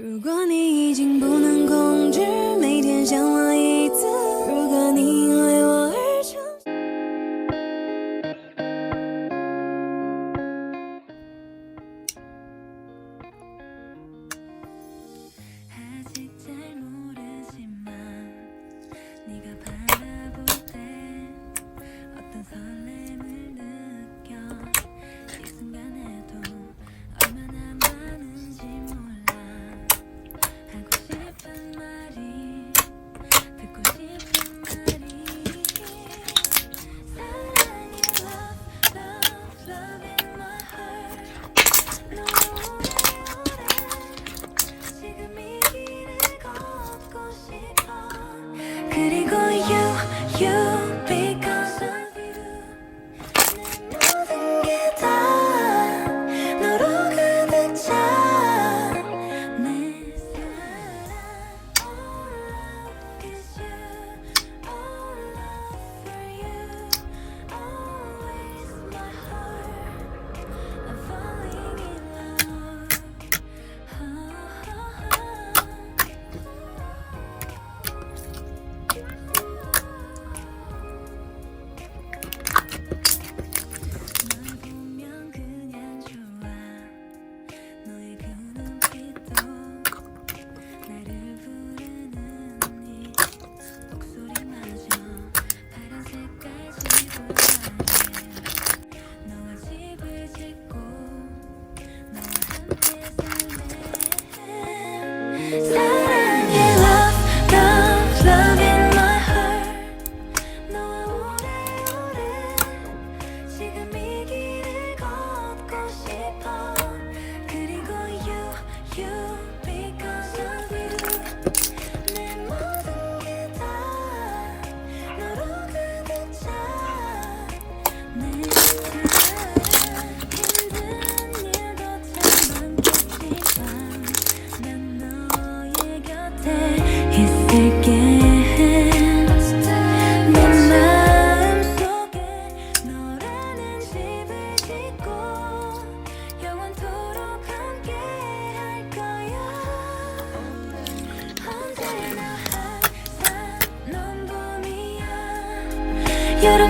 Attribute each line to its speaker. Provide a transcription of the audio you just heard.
Speaker 1: 如果你已经不能控制每天想我一次，如果你因为我而成그리고 you because of you 내 모든 게 다 너로 가득 차 내 사랑 all love is you all love for you always my heart I'm falling in love 사랑해 love love love in my heart 너와 오래오래 지금 이 길을 걷고 싶어 그리고 you because of you 내 모든 게 다 너로 가득 차 내 사랑 힘든 일도 참 많겠지만 난 너의 곁에 있을게 내 마음속에 너라는 집을 짓고 영원토록 함께 할 거야 언제나 항상 넌 봄이야 여름